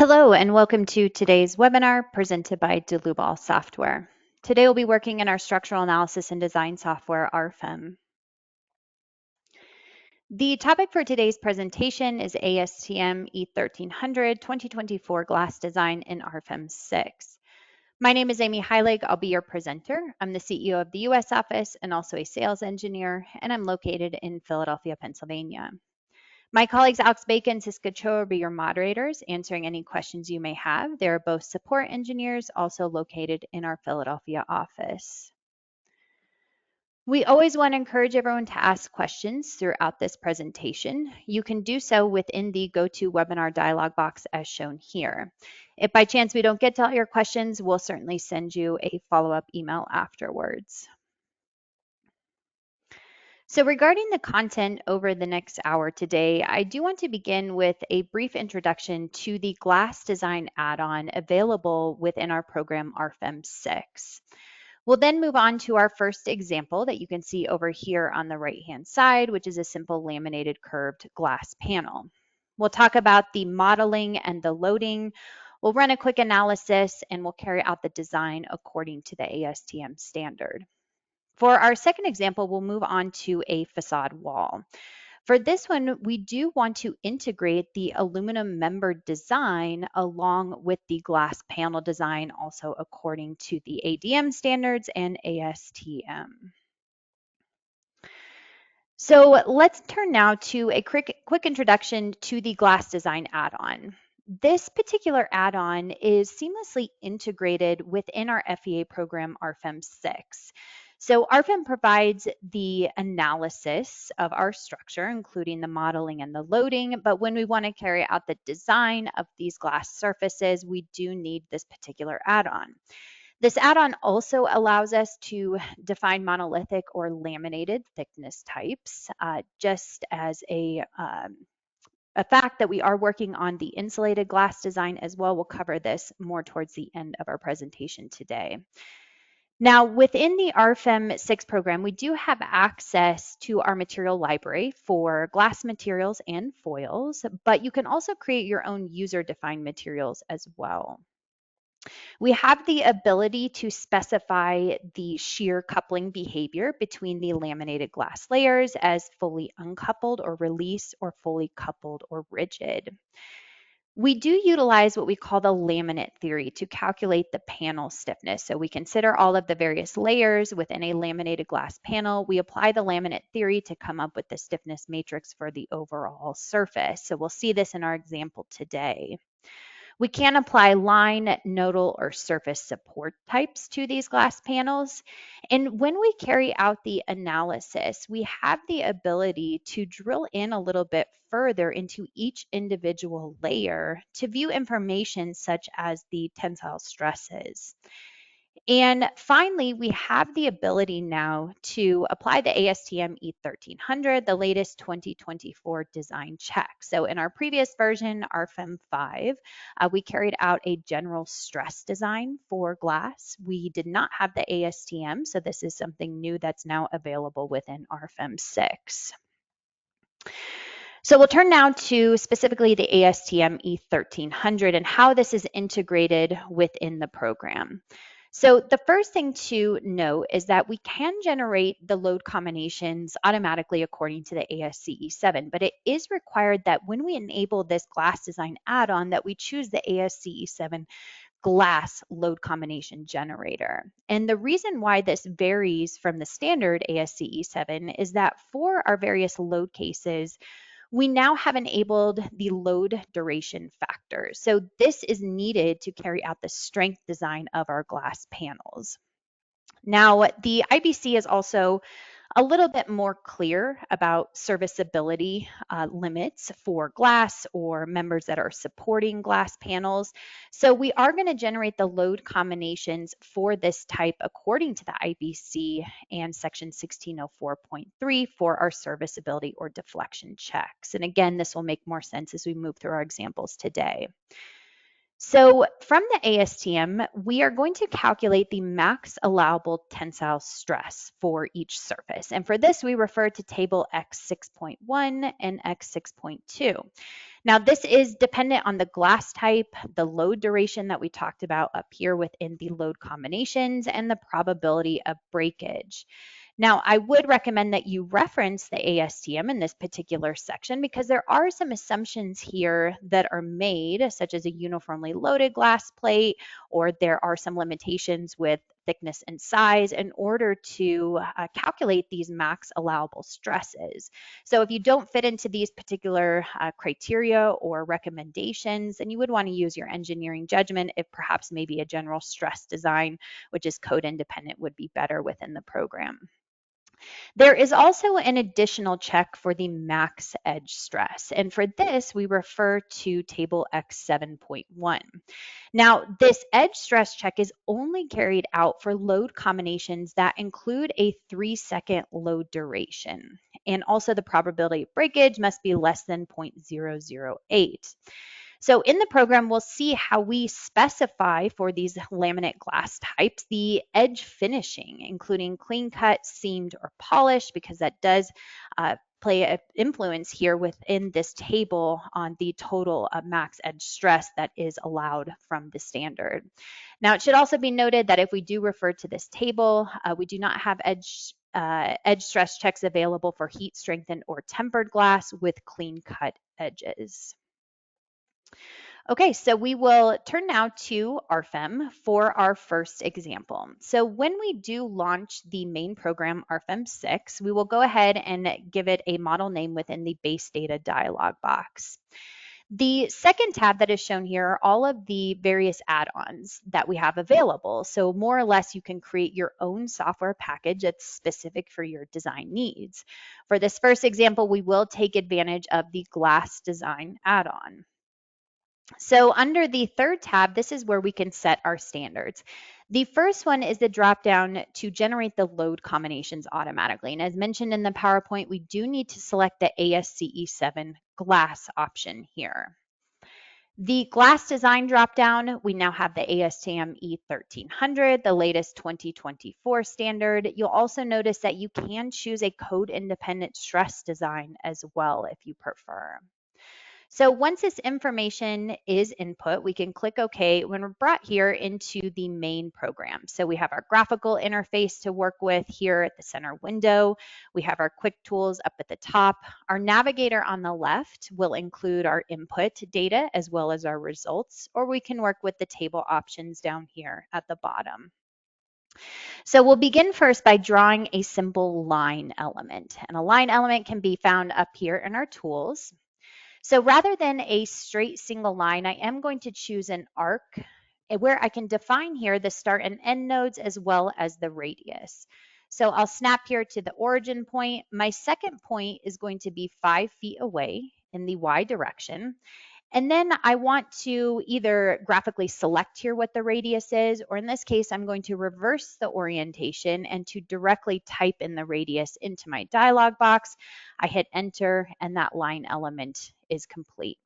Hello and welcome to today's webinar presented by Delubal Software. Today we'll be working in our structural analysis and design software, RFEM. The topic for today's presentation is ASTM E1300-24 glass design in RFEM 6. My name is Amy Heilig. I'll be your presenter. I'm the CEO of the US office and also a sales engineer, and I'm located in Philadelphia, Pennsylvania. My colleagues Alex Bacon and Siska Cho will be your moderators, answering any questions you may have. They are both support engineers, also located in our Philadelphia office. We always want to encourage everyone to ask questions throughout this presentation. You can do so within the GoToWebinar dialog box as shown here. If by chance we don't get to all your questions, we'll certainly send you a follow-up email afterwards. So regarding the content over the next hour today, I do want to begin with a brief introduction to the glass design add-on available within our program RFEM 6. We'll then move on to our first example that you can see over here on the right-hand side, which is a simple laminated curved glass panel. We'll talk about the modeling and the loading. We'll run a quick analysis and we'll carry out the design according to the ASTM standard. For our second example, we'll move on to a facade wall. For this one, we do want to integrate the aluminum member design along with the glass panel design, also according to the ADM standards and ASTM. So let's turn now to a quick introduction to the glass design add-on. This particular add-on is seamlessly integrated within our FEA program RFEM 6. So RFEM provides the analysis of our structure, including the modeling and the loading, but when we want to carry out the design of these glass surfaces, we do need this particular add-on. This add-on also allows us to define monolithic or laminated thickness types, just as a fact that we are working on the insulated glass design as well. We'll cover this more towards the end of our presentation today. Now, within the RFEM 6 program, we do have access to our material library for glass materials and foils, but you can also create your own user-defined materials as well. We have the ability to specify the shear coupling behavior between the laminated glass layers as fully uncoupled or release, or fully coupled or rigid. We do utilize what we call the laminate theory to calculate the panel stiffness. So we consider all of the various layers within a laminated glass panel. We apply the laminate theory to come up with the stiffness matrix for the overall surface. So we'll see this in our example today. We can apply line, nodal, or surface support types to these glass panels. And when we carry out the analysis, we have the ability to drill in a little bit further into each individual layer to view information such as the tensile stresses. And finally, we have the ability now to apply the ASTM E1300, the latest 2024 design check. So in our previous version, RFEM 5, we carried out a general stress design for glass. We did not have the ASTM, so this is something new that's now available within RFEM 6. So we'll turn now to specifically the ASTM E1300 and how this is integrated within the program. So the first thing to note is that we can generate the load combinations automatically according to the ASCE 7, but it is required that when we enable this glass design add-on that we choose the ASCE 7 glass load combination generator. And the reason why this varies from the standard ASCE 7 is that for our various load cases, we now have enabled the load duration factor. So this is needed to carry out the strength design of our glass panels. Now, the IBC is also a little bit more clear about serviceability limits for glass or members that are supporting glass panels. So we are going to generate the load combinations for this type according to the IBC and section 1604.3 for our serviceability or deflection checks. And again, this will make more sense as we move through our examples today. So from the ASTM, we are going to calculate the max allowable tensile stress for each surface. And for this, we refer to table X6.1 and X6.2. Now, this is dependent on the glass type, the load duration that we talked about up here within the load combinations, and the probability of breakage. Now, I would recommend that you reference the ASTM in this particular section because there are some assumptions here that are made, such as a uniformly loaded glass plate, or there are some limitations with thickness and size in order to calculate these max allowable stresses. So if you don't fit into these particular criteria or recommendations, then you would want to use your engineering judgment if perhaps maybe a general stress design, which is code independent, would be better within the program. There is also an additional check for the max edge stress, and for this we refer to table X7.1. Now, this edge stress check is only carried out for load combinations that include a 3-second load duration, and also the probability of breakage must be less than 0.008. So in the program, we'll see how we specify for these laminate glass types the edge finishing, including clean cut, seamed, or polished, because that does play an influence here within this table on the total max edge stress that is allowed from the standard. Now, it should also be noted that if we do refer to this table, we do not have edge stress checks available for heat strengthened or tempered glass with clean cut edges. Okay, so we will turn now to RFEM for our first example. So when we do launch the main program, RFEM 6, we will go ahead and give it a model name within the base data dialog box. The second tab that is shown here are all of the various add-ons that we have available. So more or less, you can create your own software package that's specific for your design needs. For this first example, we will take advantage of the glass design add-on. So under the third tab, this is where we can set our standards. The first one is the drop down to generate the load combinations automatically. And as mentioned in the PowerPoint, we do need to select the ASCE7 glass option here. The glass design dropdown, we now have the ASTM E1300, the latest 2024 standard. You'll also notice that you can choose a code independent stress design as well if you prefer. So once this information is input, we can click OK when we're brought here into the main program. So we have our graphical interface to work with here at the center window. We have our quick tools up at the top. Our navigator on the left will include our input data as well as our results, or we can work with the table options down here at the bottom. So we'll begin first by drawing a simple line element. And a line element can be found up here in our tools. So rather than a straight single line, I am going to choose an arc where I can define here the start and end nodes as well as the radius. So I'll snap here to the origin point. My second point is going to be 5 feet away in the Y direction. And then I want to either graphically select here what the radius is, or in this case, I'm going to reverse the orientation and to directly type in the radius into my dialog box. I hit enter and that line element is complete.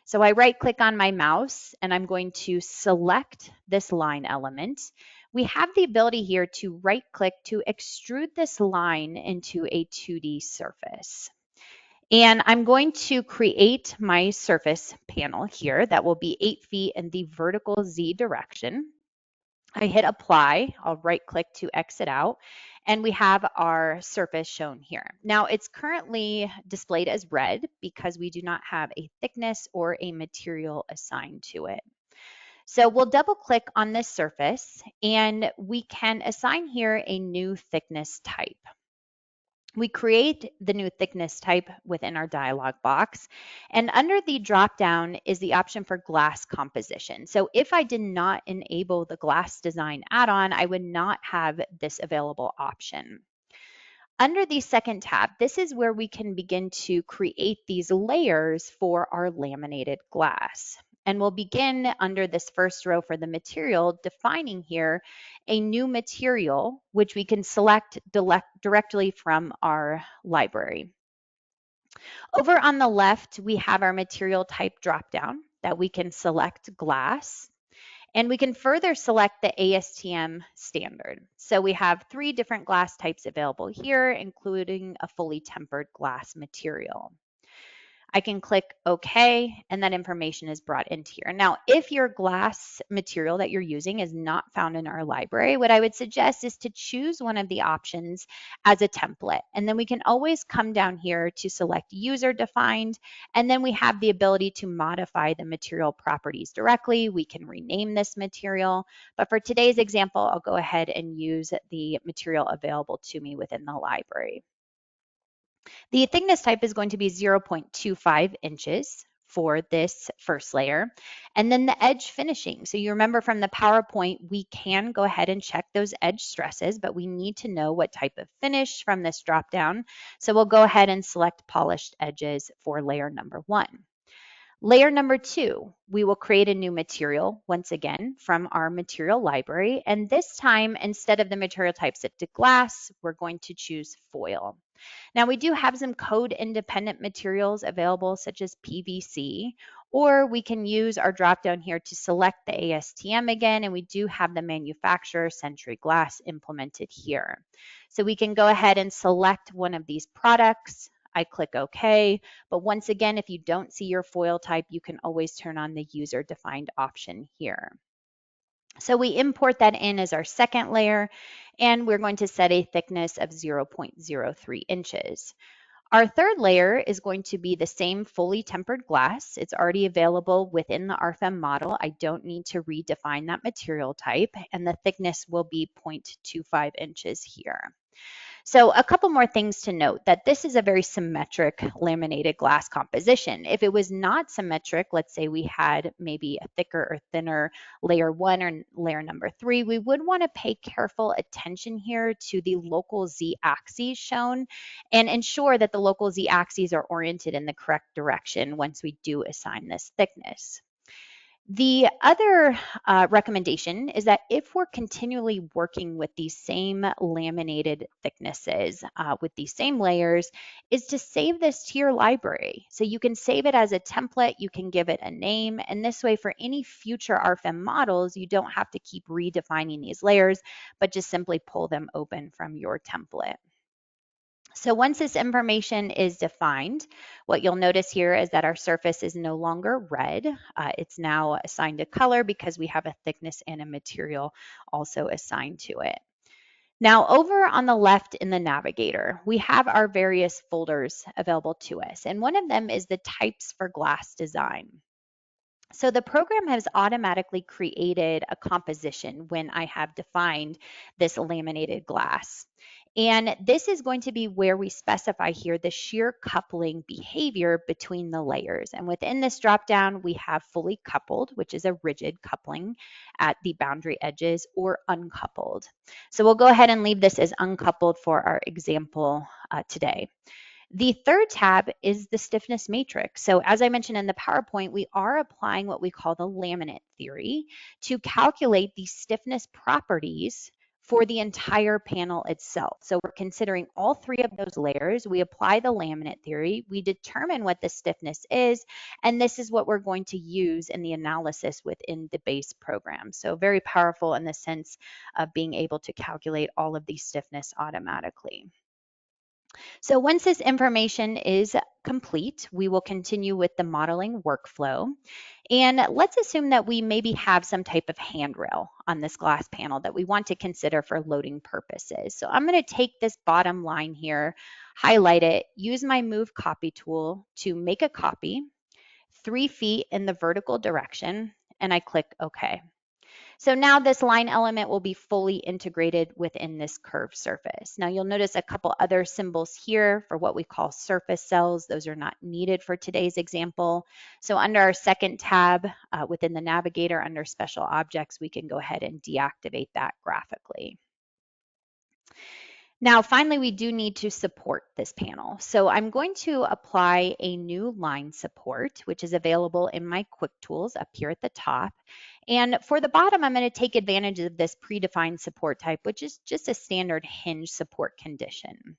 So I right click on my mouse and I'm going to select this line element. We have the ability here to right click to extrude this line into a 2D surface. And I'm going to create my surface panel here that will be 8 feet in the vertical Z direction. I hit apply, I'll right click to exit out, and we have our surface shown here. Now it's currently displayed as red because we do not have a thickness or a material assigned to it. So we'll double click on this surface and we can assign here a new thickness type. We create the new thickness type within our dialog box, and under the drop-down is the option for glass composition. So if I did not enable the glass design add-on, I would not have this available option. Under the second tab, this is where we can begin to create these layers for our laminated glass. And we'll begin under this first row for the material, defining here a new material, which we can select directly from our library. Over on the left, we have our material type dropdown that we can select glass, and we can further select the ASTM standard. So we have 3 different glass types available here, including a fully tempered glass material. I can click OK, and that information is brought into here. Now, if your glass material that you're using is not found in our library, what I would suggest is to choose one of the options as a template. And then we can always come down here to select user defined, and then we have the ability to modify the material properties directly. We can rename this material, but for today's example, I'll go ahead and use the material available to me within the library. The thickness type is going to be 0.25 inches for this first layer. And then the edge finishing. So you remember from the PowerPoint, we can go ahead and check those edge stresses, but we need to know what type of finish from this dropdown. So we'll go ahead and select polished edges for layer number 1. Layer number 2, we will create a new material, once again, from our material library. And this time, instead of the material type set to glass, we're going to choose foil. Now, we do have some code-independent materials available, such as PVC, or we can use our drop-down here to select the ASTM again, and we do have the manufacturer, Century Glass, implemented here. So we can go ahead and select one of these products. I click OK, but once again, if you don't see your foil type, you can always turn on the user-defined option here. So we import that in as our second layer, and we're going to set a thickness of 0.03 inches. Our third layer is going to be the same fully tempered glass. It's already available within the RFEM model. I don't need to redefine that material type, and the thickness will be 0.25 inches here. So a couple more things to note, that this is a very symmetric laminated glass composition. If it was not symmetric, let's say we had maybe a thicker or thinner layer 1 or layer number 3, we would want to pay careful attention here to the local z-axes shown and ensure that the local z-axes are oriented in the correct direction once we do assign this thickness. The other recommendation is that if we're continually working with these same laminated thicknesses, with these same layers, is to save this to your library. So you can save it as a template, you can give it a name, and this way for any future RFEM models, you don't have to keep redefining these layers, but just simply pull them open from your template. So once this information is defined, what you'll notice here is that our surface is no longer red. It's now assigned a color because we have a thickness and a material also assigned to it. Now over on the left in the navigator, we have our various folders available to us, and one of them is the types for glass design. So the program has automatically created a composition when I have defined this laminated glass. And this is going to be where we specify here the shear coupling behavior between the layers. And within this dropdown, we have fully coupled, which is a rigid coupling at the boundary edges, or uncoupled. So we'll go ahead and leave this as uncoupled for our example today. The third tab is the stiffness matrix. So as I mentioned in the PowerPoint, we are applying what we call the laminate theory to calculate the stiffness properties for the entire panel itself. So we're considering all 3 of those layers. We apply the laminate theory, we determine what the stiffness is, and this is what we're going to use in the analysis within the base program. So very powerful in the sense of being able to calculate all of the stiffness automatically. So once this information is complete, we will continue with the modeling workflow. And let's assume that we maybe have some type of handrail on this glass panel that we want to consider for loading purposes. So I'm going to take this bottom line here, highlight it, use my Move Copy tool to make a copy 3 feet in the vertical direction, and I click OK. So now this line element will be fully integrated within this curved surface. Now you'll notice a couple other symbols here for what we call surface cells. Those are not needed for today's example. So under our second tab within the navigator under special objects, we can go ahead and deactivate that graphically. Now, finally, we do need to support this panel. So I'm going to apply a new line support, which is available in my Quick Tools up here at the top. And for the bottom, I'm going to take advantage of this predefined support type, which is just a standard hinge support condition.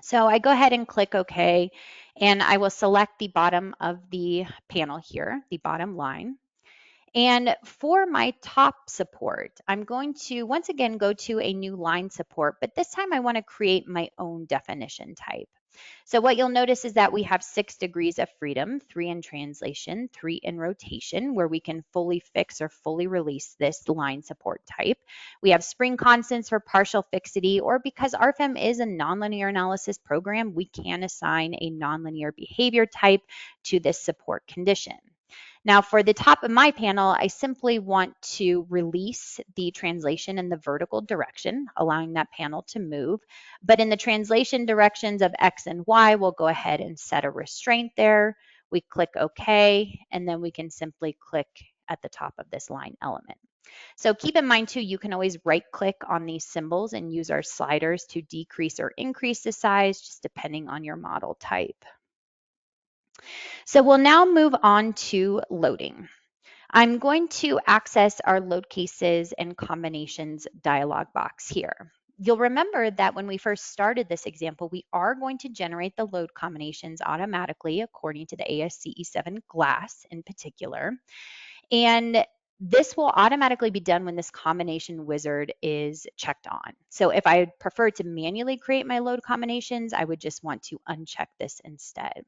So I go ahead and click OK, and I will select the bottom of the panel here, the bottom line. And for my top support, I'm going to once again go to a new line support, but this time I want to create my own definition type. So what you'll notice is that we have 6 degrees of freedom, 3 in translation, 3 in rotation, where we can fully fix or fully release this line support type. We have spring constants for partial fixity, or because RFEM is a nonlinear analysis program, we can assign a nonlinear behavior type to this support condition. Now for the top of my panel, I simply want to release the translation in the vertical direction, allowing that panel to move. But in the translation directions of X and Y, we'll go ahead and set a restraint there. We click OK, and then we can simply click at the top of this line element. So keep in mind too, you can always right click on these symbols and use our sliders to decrease or increase the size, just depending on your model type. So we'll now move on to loading. I'm going to access our load cases and combinations dialog box here. You'll remember that when we first started this example, we are going to generate the load combinations automatically according to the ASTE E7 glass in particular. And this will automatically be done when this combination wizard is checked on. So if I prefer to manually create my load combinations, I would just want to uncheck this instead.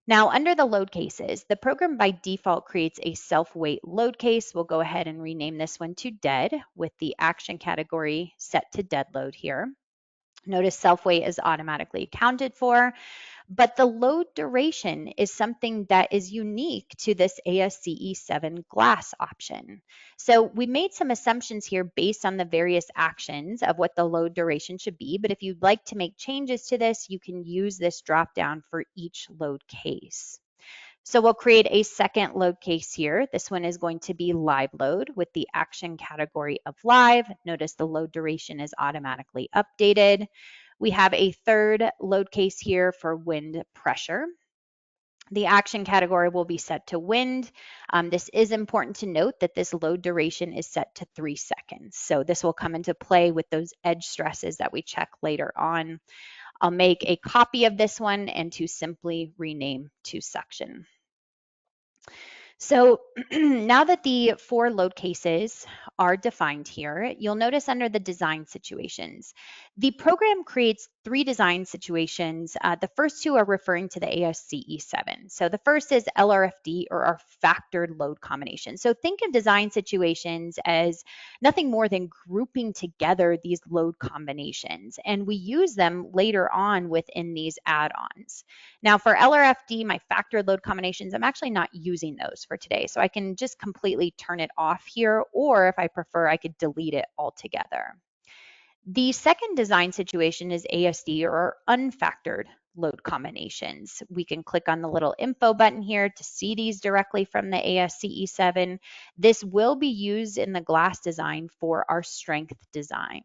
Now, under the load cases, the program by default creates a self-weight load case. We'll go ahead and rename this one to dead with the action category set to dead load here. Notice self-weight is automatically accounted for, but the load duration is something that is unique to this ASCE 7 glass option. So we made some assumptions here based on the various actions of what the load duration should be, but if you'd like to make changes to this, you can use this drop down for each load case. So we'll create a second load case here. This one is going to be live load with the action category of live. Notice the load duration is automatically updated. We have a third load case here for wind pressure. The action category will be set to wind. This is important to note that this load duration is set to 3 seconds. So this will come into play with those edge stresses that we check later on. I'll make a copy of this one and to simply rename to section. So now that the 4 load cases are defined here, you'll notice under the design situations, the program creates 3 design situations. The first 2 are referring to the ASCE 7. So the first is LRFD, or our factored load combination. So think of design situations as nothing more than grouping together these load combinations, and we use them later on within these add-ons. Now for LRFD, my factored load combinations, I'm actually not using those for today. So I can just completely turn it off here, or if I prefer, I could delete it altogether. The second design situation is ASD, or unfactored load combinations. We can click on the little info button here to see these directly from the ASCE 7. This will be used in the glass design for our strength design.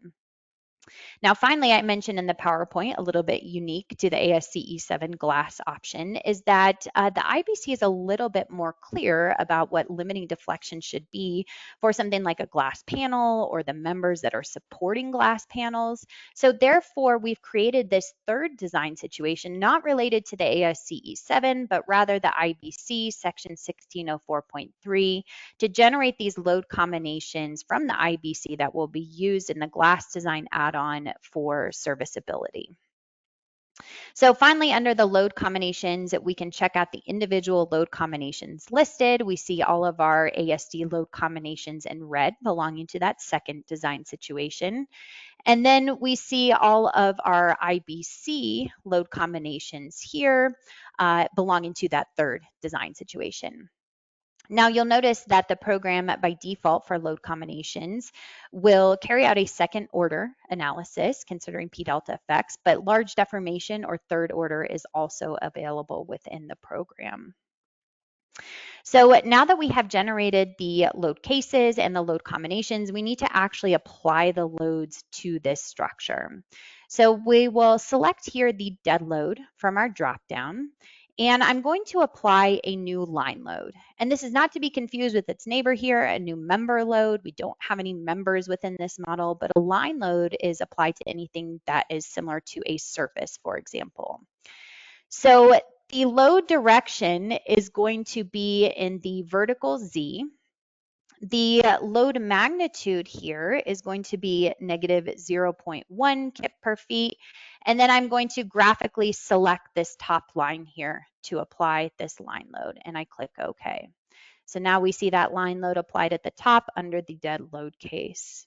Now, finally, I mentioned in the PowerPoint, a little bit unique to the ASCE 7 glass option is that the IBC is a little bit more clear about what limiting deflection should be for something like a glass panel or the members that are supporting glass panels. So therefore, we've created this third design situation, not related to the ASCE 7, but rather the IBC section 1604.3 to generate these load combinations from the IBC that will be used in the glass design add-on for serviceability. So finally, under the load combinations, we can check out the individual load combinations listed. We see all of our ASD load combinations in red belonging to that second design situation. And then we see all of our IBC load combinations here belonging to that third design situation. Now you'll notice that the program by default for load combinations will carry out a second order analysis considering P delta effects, but large deformation or third order is also available within the program. So now that we have generated the load cases and the load combinations, we need to actually apply the loads to this structure. So we will select here the dead load from our dropdown. And I'm going to apply a new line load. And this is not to be confused with its neighbor here, a new member load. We don't have any members within this model, but a line load is applied to anything that is similar to a surface, for example. So the load direction is going to be in the vertical Z. The load magnitude here is going to be negative 0.1 kip per feet. And then I'm going to graphically select this top line here to apply this line load, and I click OK. So now we see that line load applied at the top under the dead load case.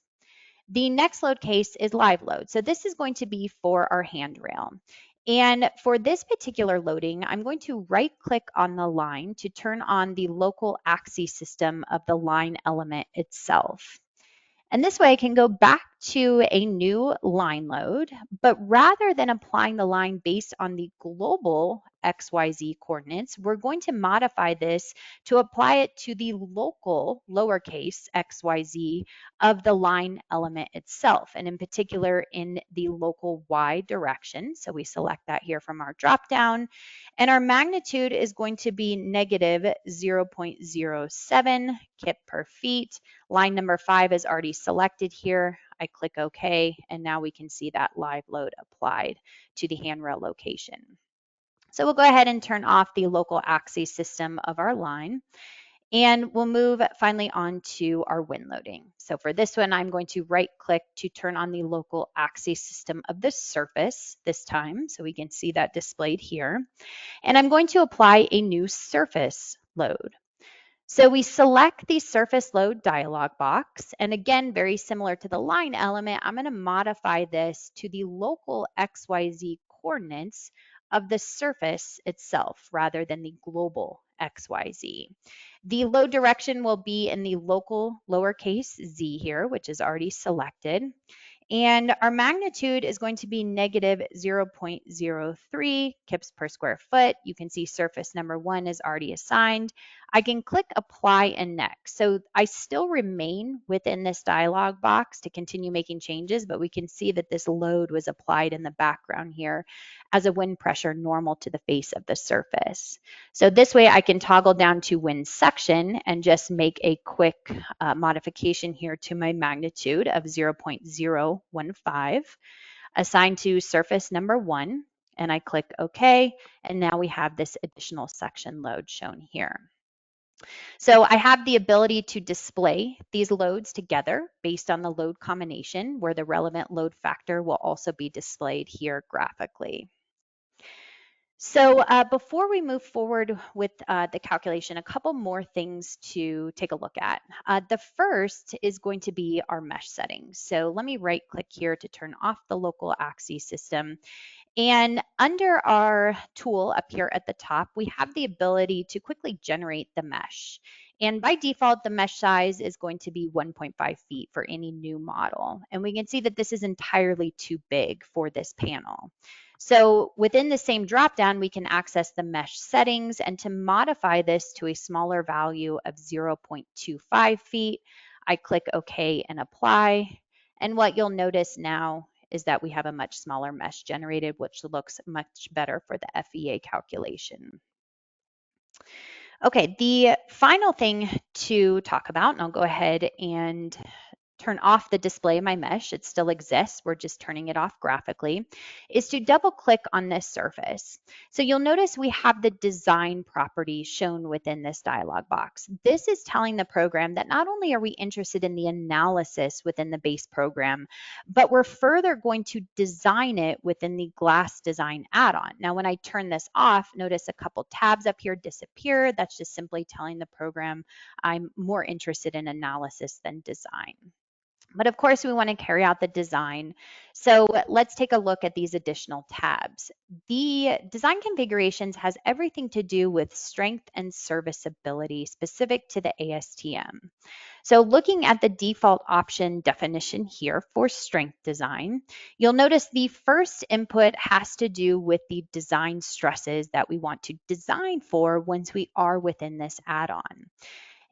The next load case is live load. So this is going to be for our handrail. And for this particular loading, I'm going to right click on the line to turn on the local axis system of the line element itself. And this way I can go back to a new line load, but rather than applying the line based on the global XYZ coordinates, we're going to modify this to apply it to the local lowercase XYZ of the line element itself, and in particular in the local Y direction. So we select that here from our dropdown, and our magnitude is going to be negative 0.07 kip per feet. Line number 5 is already selected here. I click OK, and now we can see that live load applied to the handrail location. So we'll go ahead and turn off the local axis system of our line, and we'll move finally on to our wind loading. So for this one, I'm going to right click to turn on the local axis system of the surface this time, so we can see that displayed here. And I'm going to apply a new surface load. So we select the surface load dialog box, and again, very similar to the line element, I'm going to modify this to the local XYZ coordinates of the surface itself rather than the global XYZ. The load direction will be in the local lowercase z here, which is already selected. And our magnitude is going to be negative 0.03 kips per square foot. You can see surface number 1 is already assigned. I can click apply and next. So I still remain within this dialog box to continue making changes, but we can see that this load was applied in the background here as a wind pressure normal to the face of the surface. So this way I can toggle down to wind section and just make a quick modification here to my magnitude of 0.015 assigned to surface number 1, and I click OK, and now we have this additional section load shown here. So I have the ability to display these loads together based on the load combination, where the relevant load factor will also be displayed here graphically. So before we move forward with the calculation, a couple more things to take a look at. The first is going to be our mesh settings. So let me right click here to turn off the local axis system. And under our tool up here at the top, we have the ability to quickly generate the mesh. And by default, the mesh size is going to be 1.5 feet for any new model. And we can see that this is entirely too big for this panel. So within the same dropdown, we can access the mesh settings, and to modify this to a smaller value of 0.25 feet, I click OK and apply. And what you'll notice now is that we have a much smaller mesh generated, which looks much better for the FEA calculation. Okay, the final thing to talk about, and I'll go ahead and turn off the display of my mesh, it still exists, we're just turning it off graphically, is to double click on this surface. So you'll notice we have the design properties shown within this dialog box. This is telling the program that not only are we interested in the analysis within the base program, but we're further going to design it within the glass design add-on. Now, when I turn this off, notice a couple tabs up here disappear. That's just simply telling the program I'm more interested in analysis than design. But of course, we want to carry out the design. So let's take a look at these additional tabs. The design configurations has everything to do with strength and serviceability specific to the ASTM. So looking at the default option definition here for strength design, you'll notice the first input has to do with the design stresses that we want to design for once we are within this add-on.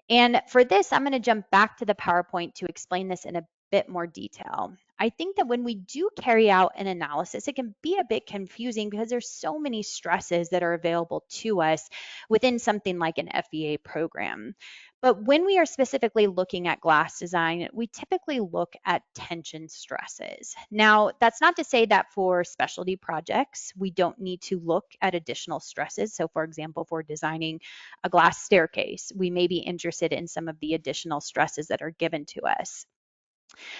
And for this, I'm going to jump back to the PowerPoint to explain this in a bit more detail. I think that when we do carry out an analysis, it can be a bit confusing because there's so many stresses that are available to us within something like an FEA program. But when we are specifically looking at glass design, we typically look at tension stresses. Now, that's not to say that for specialty projects, we don't need to look at additional stresses. So for example, if we're designing a glass staircase, we may be interested in some of the additional stresses that are given to us.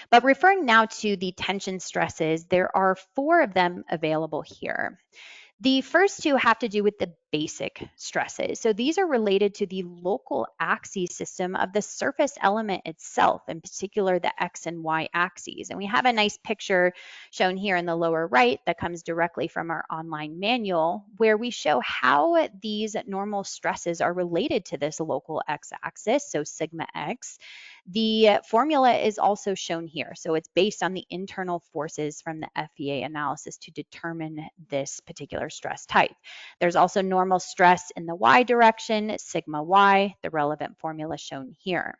But referring now to the tension stresses, there are 4 of them available here. The first 2 have to do with the basic stresses. So these are related to the local axis system of the surface element itself, in particular the X and Y axes. And we have a nice picture shown here in the lower right that comes directly from our online manual, where we show how these normal stresses are related to this local X axis, so sigma X. The formula is also shown here. So it's based on the internal forces from the FEA analysis to determine this particular stress type. There's also normal stress in the Y direction, sigma Y, the relevant formula shown here.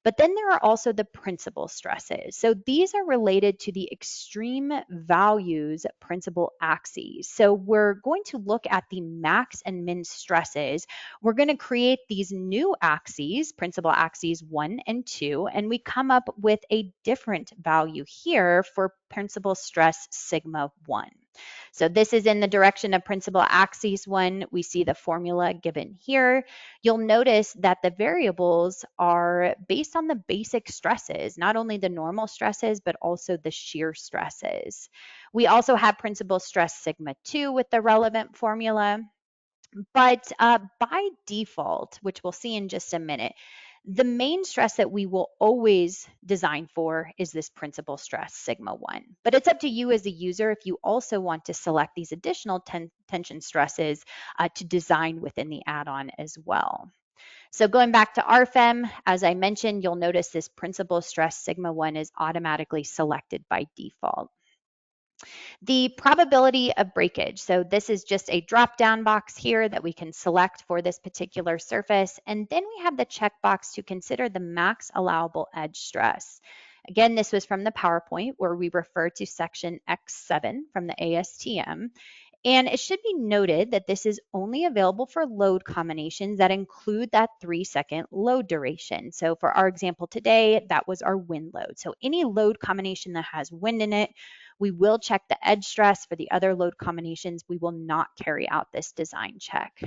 But then there are also the principal stresses. So these are related to the extreme values principal axes. So we're going to look at the max and min stresses. We're going to create these new axes, principal axes 1 and 2, and we come up with a different value here for principal stress sigma 1. So this is in the direction of principal axis 1. We see the formula given here. You'll notice that the variables are based on the basic stresses, not only the normal stresses, but also the shear stresses. We also have principal stress sigma 2 with the relevant formula. But by default, which we'll see in just a minute, the main stress that we will always design for is this principal stress sigma 1. But it's up to you as a user if you also want to select these additional tension stresses to design within the add-on as well. So going back to RFEM, as I mentioned, you'll notice this principal stress sigma 1 is automatically selected by default. The probability of breakage. So this is just a drop-down box here that we can select for this particular surface. And then we have the checkbox to consider the max allowable edge stress. Again, this was from the PowerPoint where we refer to section X7 from the ASTM. And it should be noted that this is only available for load combinations that include that 3-second load duration. So for our example today, that was our wind load. So any load combination that has wind in it, we will check the edge stress. For the other load combinations, we will not carry out this design check.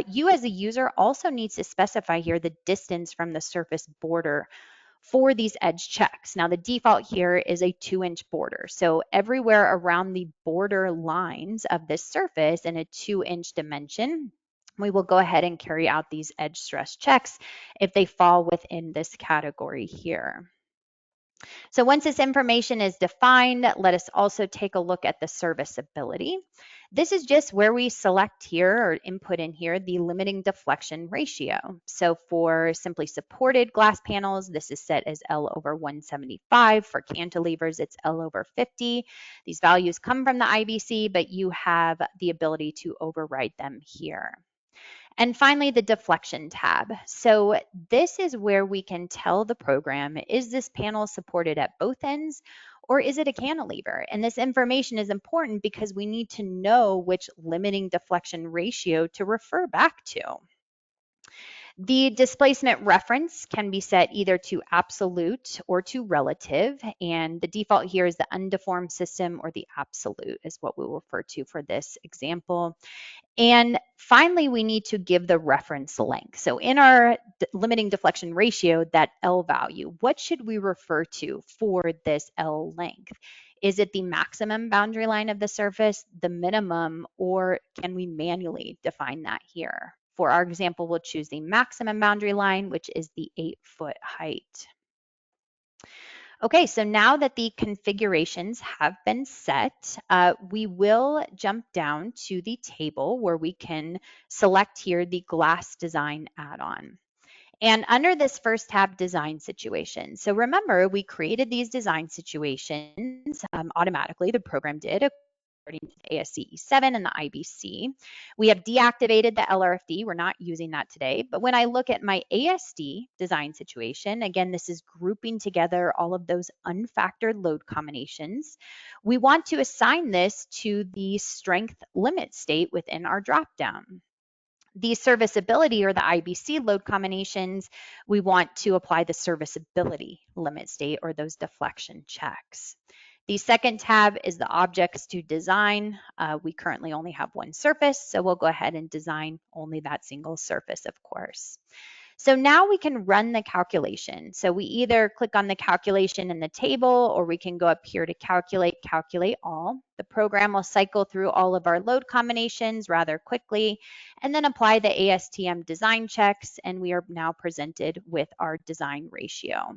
You as a user also needs to specify here the distance from the surface border for these edge checks. Now the default here is a 2-inch border. So everywhere around the border lines of this surface in a 2-inch dimension, we will go ahead and carry out these edge stress checks if they fall within this category here. So once this information is defined, let us also take a look at the serviceability. This is just where we select here or input in here the limiting deflection ratio. So for simply supported glass panels, this is set as L over 175. For cantilevers, it's L over 50. These values come from the IBC, but you have the ability to override them here. And finally, the deflection tab. So this is where we can tell the program, is this panel supported at both ends or is it a cantilever? And this information is important because we need to know which limiting deflection ratio to refer back to. The displacement reference can be set either to absolute or to relative, and the default here is the undeformed system, or the absolute is what we'll refer to for this example. And finally, we need to give the reference length. So in our limiting deflection ratio, that L value, what should we refer to for this L length? Is it the maximum boundary line of the surface, the minimum, or can we manually define that here? For our example, we'll choose the maximum boundary line, which is the 8-foot height. Okay, so now that the configurations have been set, we will jump down to the table where we can select here the glass design add-on. And under this first tab, design situation. So remember, we created these design situations automatically, the program did, according to the ASTE E7 and the IBC. We have deactivated the LRFD. We're not using that today. But when I look at my ASD design situation, again, this is grouping together all of those unfactored load combinations. We want to assign this to the strength limit state within our dropdown. The serviceability or the IBC load combinations, we want to apply the serviceability limit state or those deflection checks. The second tab is the objects to design. We currently only have one surface, so we'll go ahead and design only that single surface, of course. So now we can run the calculation. So we either click on the calculation in the table, or we can go up here to calculate all. The program will cycle through all of our load combinations rather quickly and then apply the ASTM design checks, and we are now presented with our design ratio.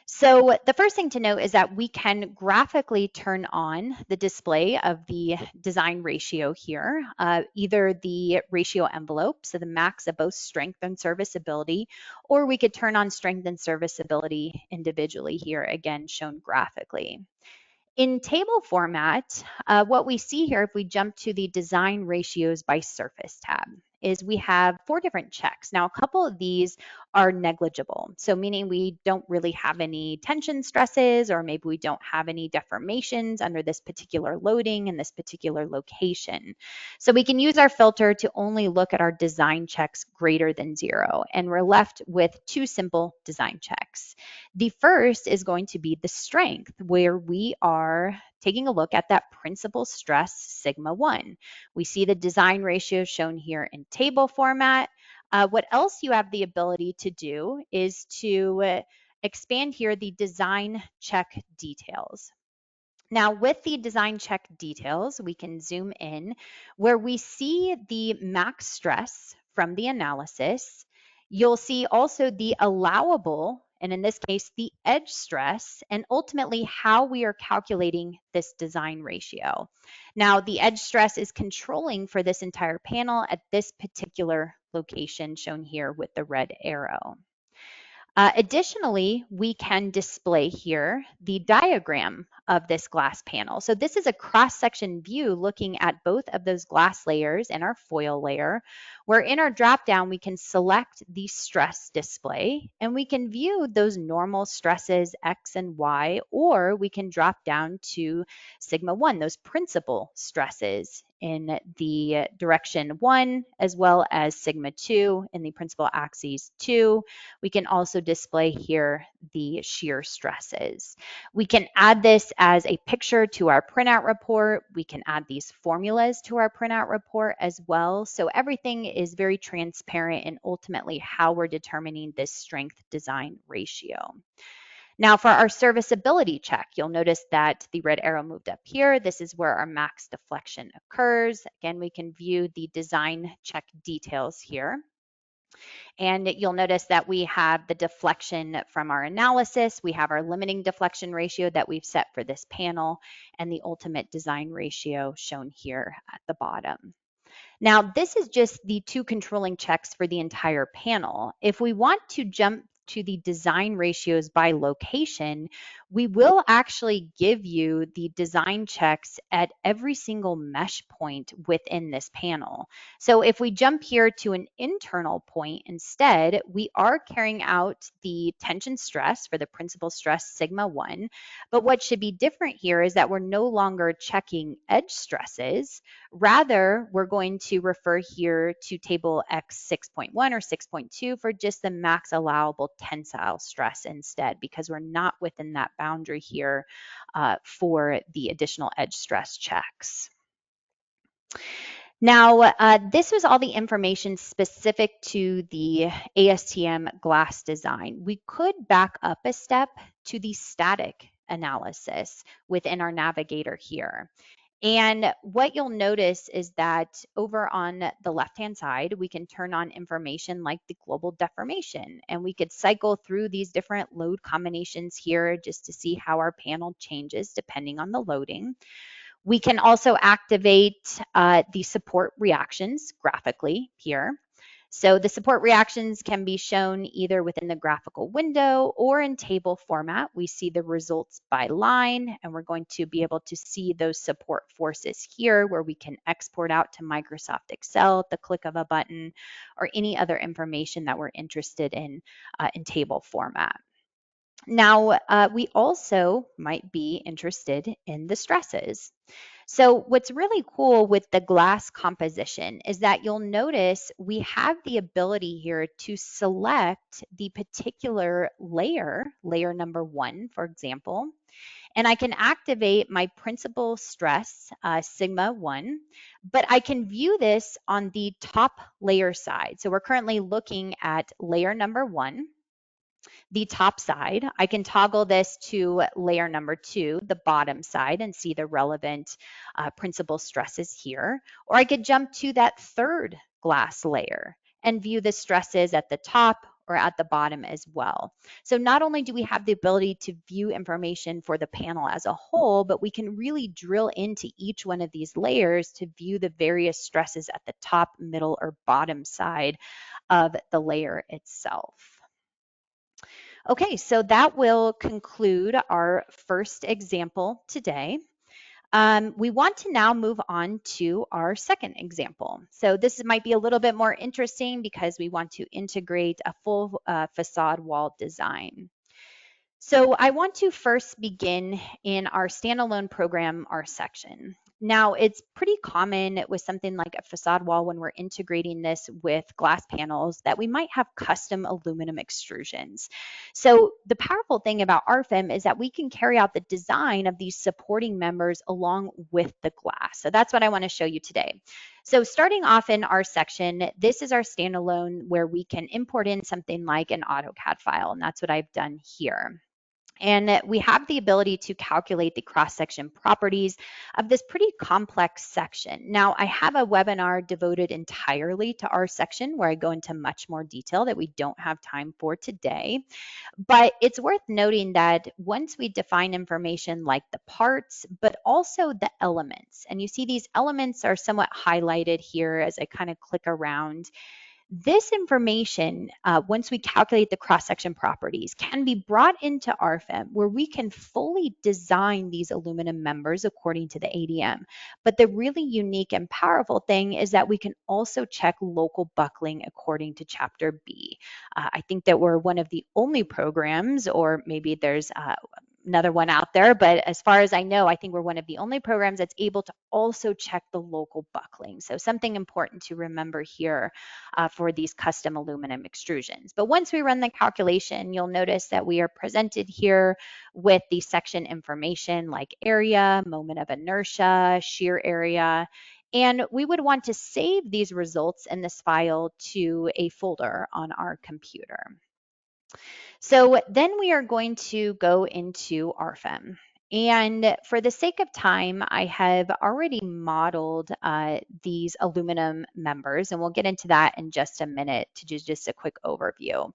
So the first thing to note is that we can graphically turn on the display of the design ratio here, either the ratio envelope, so the max of both strength and serviceability, or we could turn on strength and serviceability individually here, again shown graphically. In table format, what we see here, if we jump to the design ratios by surface tab, is we have 4 different checks. Now, a couple of these are negligible, so meaning we don't really have any tension stresses, or maybe we don't have any deformations under this particular loading in this particular location. So we can use our filter to only look at our design checks greater than 0, and we're left with 2 simple design checks. The first is going to be the strength, where we are taking a look at that principal stress sigma 1. We see the design ratio shown here in table format. What else you have the ability to do is to expand here the design check details. Now, with the design check details, we can zoom in where we see the max stress from the analysis. You'll see also the allowable, and in this case, the edge stress, and ultimately how we are calculating this design ratio. Now, the edge stress is controlling for this entire panel at this particular location shown here with the red arrow. Additionally, we can display here the diagram of this glass panel. So this is a cross-section view looking at both of those glass layers and our foil layer, where in our dropdown we can select the stress display and we can view those normal stresses X and Y, or we can drop down to sigma 1, those principal stresses in the direction 1, as well as sigma 2 in the principal axes 2. We can also display here the shear stresses. We can add this as a picture to our printout report. We can add these formulas to our printout report as well. So everything is very transparent in ultimately how we're determining this strength design ratio. Now for our serviceability check, you'll notice that the red arrow moved up here. This is where our max deflection occurs. Again, we can view the design check details here. And you'll notice that we have the deflection from our analysis. We have our limiting deflection ratio that we've set for this panel, and the ultimate design ratio shown here at the bottom. Now, this is just the 2 controlling checks for the entire panel. If we want to jump to the design ratios by location, we will actually give you the design checks at every single mesh point within this panel. So if we jump here to an internal point instead, we are carrying out the tension stress for the principal stress sigma 1, but what should be different here is that we're no longer checking edge stresses. Rather, we're going to refer here to table X 6.1 or 6.2 for just the max allowable tensile stress instead, because we're not within that boundary here for the additional edge stress checks. Now, this was all the information specific to the ASTM glass design. We could back up a step to the static analysis within our navigator here. And what you'll notice is that over on the left-hand side, we can turn on information like the global deformation, and we could cycle through these different load combinations here just to see how our panel changes depending on the loading. We can also activate the support reactions graphically here. So the support reactions can be shown either within the graphical window or in table format. We see the results by line, and we're going to be able to see those support forces here where we can export out to Microsoft Excel at the click of a button or any other information that we're interested in table format. Now, we also might be interested in the stresses. So what's really cool with the glass composition is that you'll notice we have the ability here to select the particular layer, layer number 1, for example, and I can activate my principal stress, sigma 1, but I can view this on the top layer side. So we're currently looking at layer number 1. The top side. I can toggle this to layer number 2, the bottom side, and see the relevant principal stresses here. Or I could jump to that third glass layer and view the stresses at the top or at the bottom as well. So not only do we have the ability to view information for the panel as a whole, but we can really drill into each one of these layers to view the various stresses at the top, middle, or bottom side of the layer itself. Okay, so that will conclude our first example today. We want to now move on to our second example. So this might be a little bit more interesting because we want to integrate a full facade wall design. So I want to first begin in our standalone program, our section. Now, it's pretty common with something like a facade wall when we're integrating this with glass panels that we might have custom aluminum extrusions. So the powerful thing about RFEM is that we can carry out the design of these supporting members along with the glass. So that's what I want to show you today. So starting off in our section, this is our standalone where we can import in something like an AutoCAD file, and that's what I've done here. And we have the ability to calculate the cross-section properties of this pretty complex section. Now, I have a webinar devoted entirely to our section where I go into much more detail that we don't have time for today. But it's worth noting that once we define information like the parts, but also the elements, and you see these elements are somewhat highlighted here as I kind of click around. This information, once we calculate the cross-section properties, can be brought into RFEM where we can fully design these aluminum members according to the ADM. But the really unique and powerful thing is that we can also check local buckling according to Chapter B. I think that we're one of the only programs, or maybe there's another one out there, but as far as I know, I think we're one of the only programs that's able to also check the local buckling. So something important to remember here for these custom aluminum extrusions. But once we run the calculation, you'll notice that we are presented here with the section information like area, moment of inertia, shear area, and we would want to save these results in this file to a folder on our computer. So then we are going to go into RFEM. And for the sake of time, I have already modeled these aluminum members, and we'll get into that in just a minute to do just a quick overview.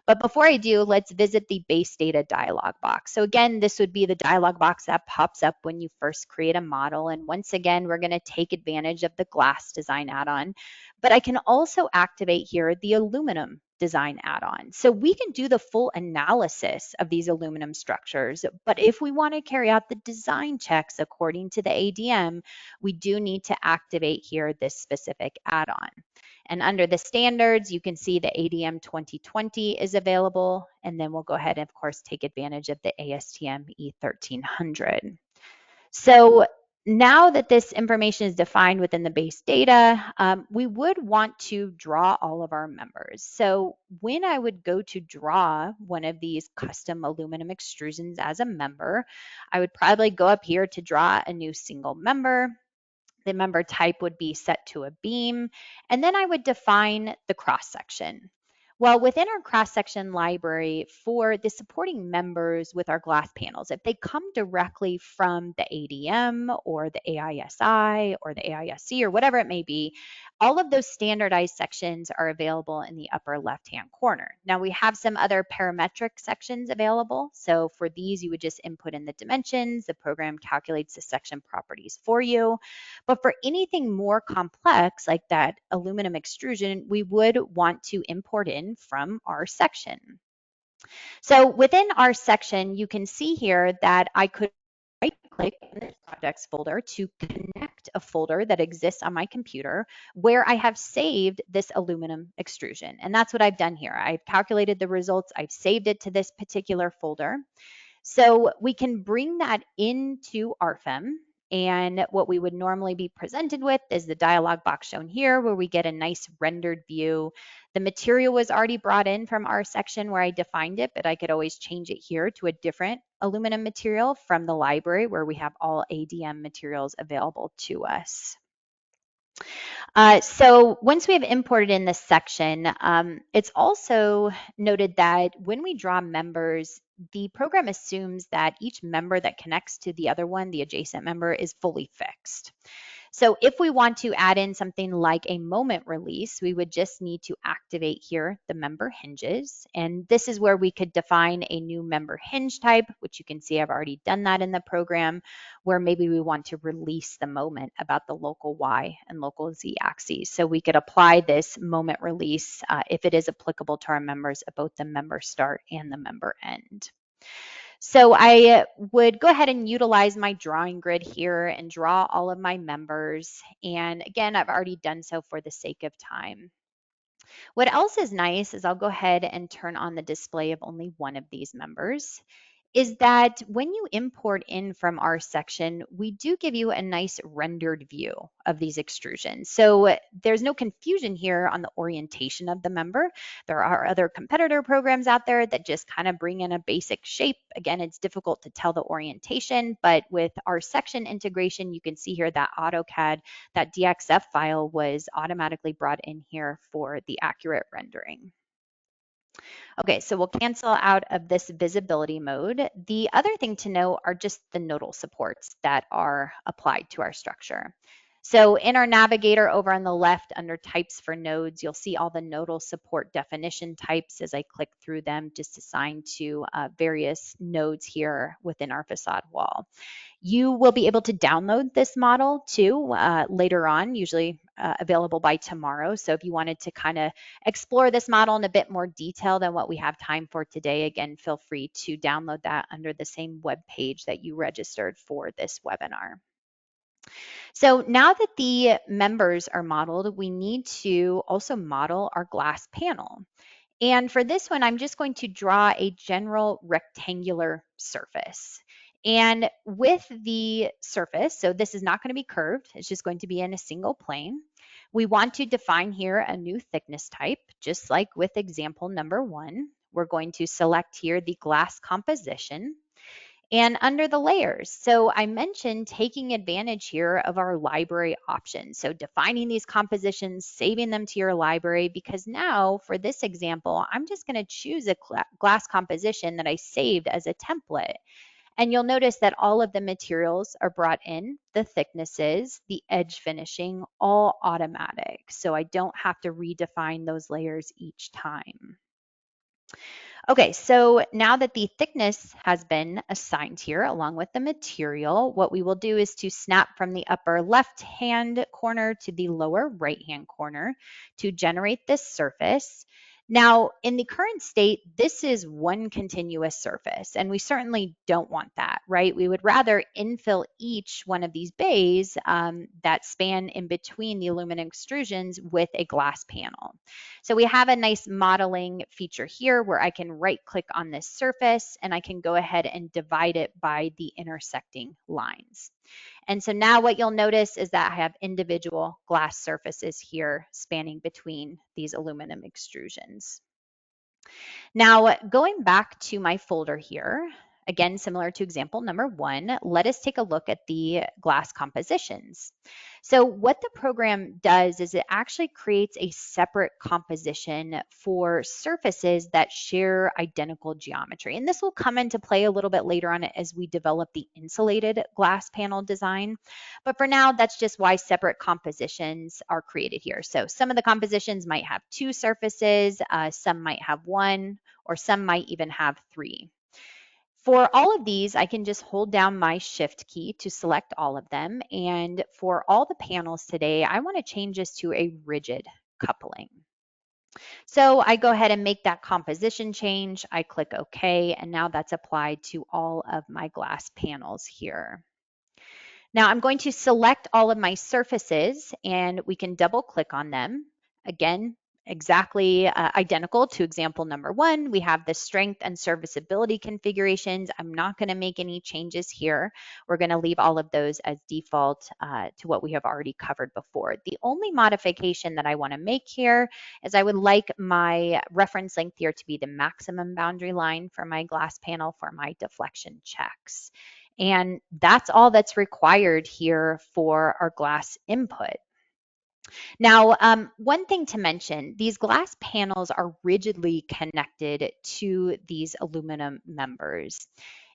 But before I do, let's visit the base data dialog box. So again, this would be the dialog box that pops up when you first create a model. And once again, we're going to take advantage of the glass design add-on. But I can also activate here the aluminum design add-on. So we can do the full analysis of these aluminum structures, but if we want to carry out the design checks according to the ADM, we do need to activate here this specific add-on. And under the standards, you can see the ADM 2020 is available, and then we'll go ahead and of course take advantage of the ASTM E1300. So now that this information is defined within the base data, we would want to draw all of our members. So when I would go to draw one of these custom aluminum extrusions as a member, I would probably go up here to draw a new single member. The member type would be set to a beam, and then I would define the cross section. Well, within our cross-section library for the supporting members with our glass panels, if they come directly from the ADM or the AISI or the AISC or whatever it may be, all of those standardized sections are available in the upper left-hand corner. Now we have some other parametric sections available. So for these, you would just input in the dimensions, the program calculates the section properties for you. But for anything more complex, like that aluminum extrusion, we would want to import in from our section. So within our section, you can see here that I could right-click in the projects folder to connect a folder that exists on my computer where I have saved this aluminum extrusion. And that's what I've done here. I've calculated the results. I've saved it to this particular folder. So we can bring that into RFEM. And what we would normally be presented with is the dialog box shown here, where we get a nice rendered view. The material was already brought in from our section where I defined it, but I could always change it here to a different aluminum material from the library where we have all ADM materials available to us. So once we have imported in this section, it's also noted that when we draw members, the program assumes that each member that connects to the other one, the adjacent member, is fully fixed. So if we want to add in something like a moment release, we would just need to activate here the member hinges. And this is where we could define a new member hinge type, which you can see I've already done that in the program, where maybe we want to release the moment about the local Y and local Z axes. So we could apply this moment release if it is applicable to our members at both the member start and the member end. So I would go ahead and utilize my drawing grid here and draw all of my members. And again, I've already done so for the sake of time. What else is nice is I'll go ahead and turn on the display of only one of these members. Is that when you import in from our section, we do give you a nice rendered view of these extrusions. So there's no confusion here on the orientation of the member. There are other competitor programs out there that just kind of bring in a basic shape. Again, it's difficult to tell the orientation, but with our section integration, you can see here that AutoCAD, that DXF file was automatically brought in here for the accurate rendering. Okay, so we'll cancel out of this visibility mode. The other thing to know are just the nodal supports that are applied to our structure. So in our navigator over on the left under types for nodes, you'll see all the nodal support definition types as I click through them, just assigned to various nodes here within our facade wall. You will be able to download this model too later on, usually available by tomorrow. So if you wanted to kind of explore this model in a bit more detail than what we have time for today, again, feel free to download that under the same web page that you registered for this webinar. So now that the members are modeled, we need to also model our glass panel. And for this one, I'm just going to draw a general rectangular surface. And with the surface, so this is not going to be curved, it's just going to be in a single plane. We want to define here a new thickness type, just like with example number 1. We're going to select here the glass composition. And under the layers, so I mentioned taking advantage here of our library options. So defining these compositions, saving them to your library, because now for this example, I'm just going to choose a glass composition that I saved as a template. And you'll notice that all of the materials are brought in, the thicknesses, the edge finishing, all automatic. So I don't have to redefine those layers each time. Okay, so now that the thickness has been assigned here along with the material, what we will do is to snap from the upper left-hand corner to the lower right-hand corner to generate this surface. Now, in the current state, this is one continuous surface, and we certainly don't want that, right? We would rather infill each one of these bays that span in between the aluminum extrusions with a glass panel. So we have a nice modeling feature here where I can right-click on this surface and I can go ahead and divide it by the intersecting lines. And so now what you'll notice is that I have individual glass surfaces here spanning between these aluminum extrusions. Now, going back to my folder here, Again, similar to example number 1, let us take a look at the glass compositions. So what the program does is it actually creates a separate composition for surfaces that share identical geometry. And this will come into play a little bit later on as we develop the insulated glass panel design. But for now, that's just why separate compositions are created here. So some of the compositions might have 2 surfaces, some might have 1, or some might even have 3. For all of these, I can just hold down my Shift key to select all of them. And for all the panels today, I want to change this to a rigid coupling. So I go ahead and make that composition change. I click OK, and now that's applied to all of my glass panels here. Now I'm going to select all of my surfaces, and we can double click on them. Again, exactly identical to example number 1. We have the strength and serviceability configurations. I'm not going to make any changes here. We're going to leave all of those as default to what we have already covered before. The only modification that I want to make here is I would like my reference length here to be the maximum boundary line for my glass panel for my deflection checks. And that's all that's required here for our glass input. Now, one thing to mention, these glass panels are rigidly connected to these aluminum members.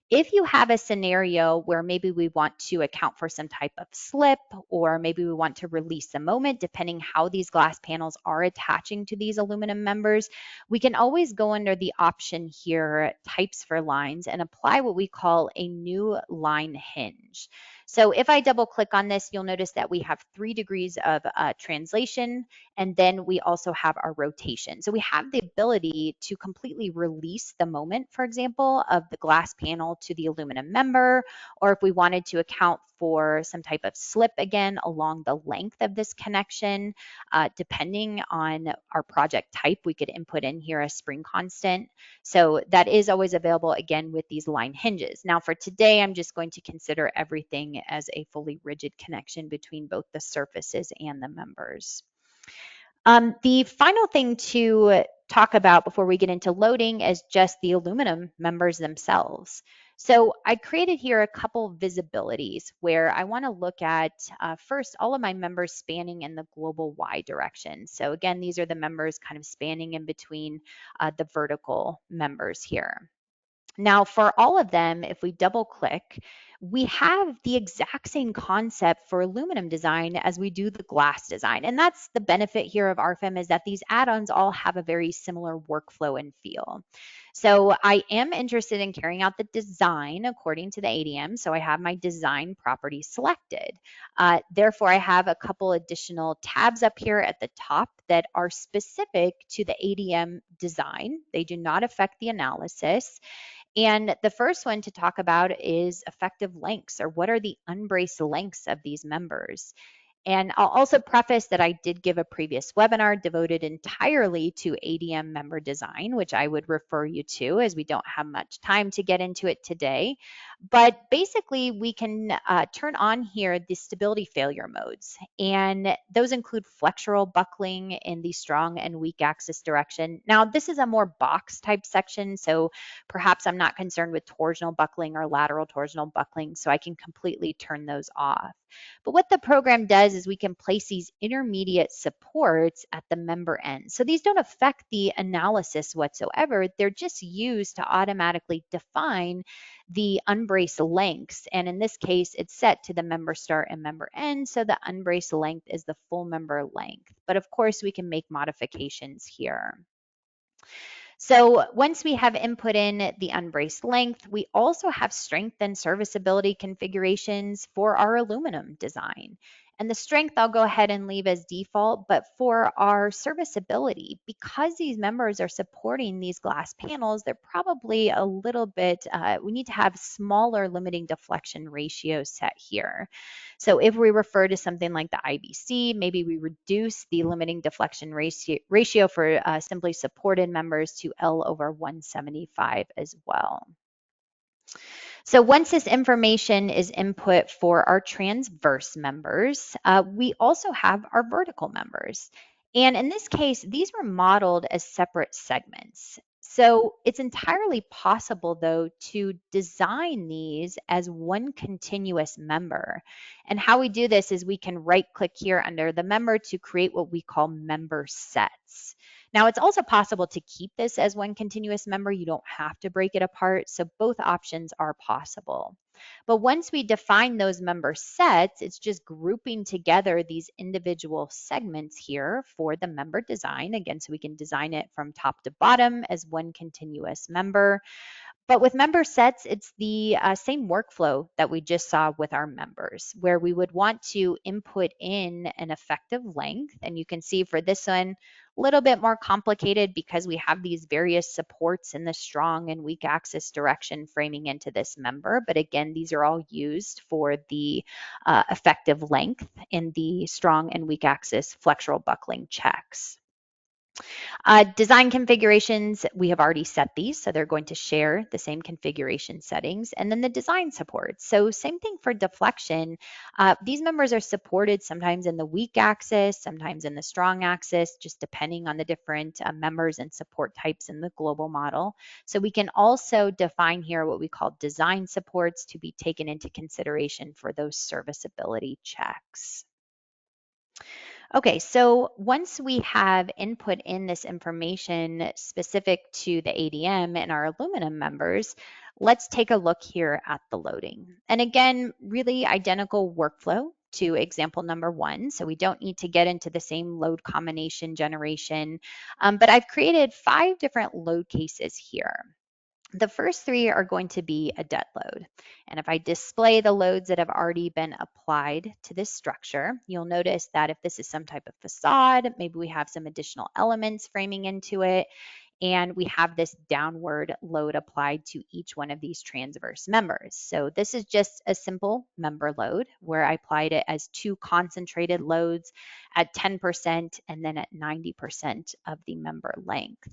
If you have a scenario where maybe we want to account for some type of slip, or maybe we want to release the moment, depending how these glass panels are attaching to these aluminum members, we can always go under the option here, types for lines, and apply what we call a new line hinge. So if I double click on this, you'll notice that we have 3 degrees of translation, and then we also have our rotation. So we have the ability to completely release the moment, for example, of the glass panel to the aluminum member, or if we wanted to account for some type of slip again along the length of this connection, depending on our project type, we could input in here a spring constant. So that is always available again with these line hinges. Now for today, I'm just going to consider everything as a fully rigid connection between both the surfaces and the members. The final thing to talk about before we get into loading is just the aluminum members themselves. So I created here a couple visibilities where I want to look at first all of my members spanning in the global Y direction. So again, these are the members kind of spanning in between the vertical members here. Now for all of them, if we double click, we have the exact same concept for aluminum design as we do the glass design. And that's the benefit here of RFEM, is that these add-ons all have a very similar workflow and feel. So I am interested in carrying out the design according to the ADM. So I have my design property selected. Therefore, I have a couple additional tabs up here at the top that are specific to the ADM design. They do not affect the analysis. And the first one to talk about is effective lengths, or what are the unbraced lengths of these members. And I'll also preface that I did give a previous webinar devoted entirely to ADM member design, which I would refer you to, as we don't have much time to get into it today. But basically, we can turn on here the stability failure modes. And those include flexural buckling in the strong and weak axis direction. Now, this is a more box type section, so perhaps I'm not concerned with torsional buckling or lateral torsional buckling, so I can completely turn those off. But what the program does is we can place these intermediate supports at the member end. So these don't affect the analysis whatsoever. They're just used to automatically define the unbraced lengths. And in this case, it's set to the member start and member end. So the unbraced length is the full member length. But of course, we can make modifications here. So once we have input in the unbraced length, we also have strength and serviceability configurations for our aluminum design. And the strength I'll go ahead and leave as default, but for our serviceability, because these members are supporting these glass panels, they're probably a little bit, we need to have smaller limiting deflection ratios set here. So if we refer to something like the IBC, maybe we reduce the limiting deflection ratio for simply supported members to L/175 as well. So once this information is input for our transverse members, we also have our vertical members. And in this case, these were modeled as separate segments. So it's entirely possible, though, to design these as one continuous member. And how we do this is we can right click here under the member to create what we call member sets. Now, it's also possible to keep this as one continuous member. You don't have to break it apart. So both options are possible. But once we define those member sets, it's just grouping together these individual segments here for the member design. Again, so we can design it from top to bottom as one continuous member. But with member sets, it's the same workflow that we just saw with our members, where we would want to input in an effective length. And you can see for this one, a little bit more complicated because we have these various supports in the strong and weak axis direction framing into this member. But again, these are all used for the effective length in the strong and weak axis flexural buckling checks. Design configurations, we have already set these, so they're going to share the same configuration settings. And then the design support. So same thing for deflection. These members are supported sometimes in the weak axis, sometimes in the strong axis, just depending on the different members and support types in the global model. So we can also define here what we call design supports to be taken into consideration for those serviceability checks. Okay, so once we have input in this information specific to the ADM and our aluminum members, let's take a look here at the loading. And again, really identical workflow to example number 1. So we don't need to get into the same load combination generation, but I've created 5 different load cases here. The first 3 are going to be a dead load. And if I display the loads that have already been applied to this structure, you'll notice that if this is some type of facade, maybe we have some additional elements framing into it, and we have this downward load applied to each one of these transverse members. So this is just a simple member load where I applied it as 2 concentrated loads at 10% and then at 90% of the member length.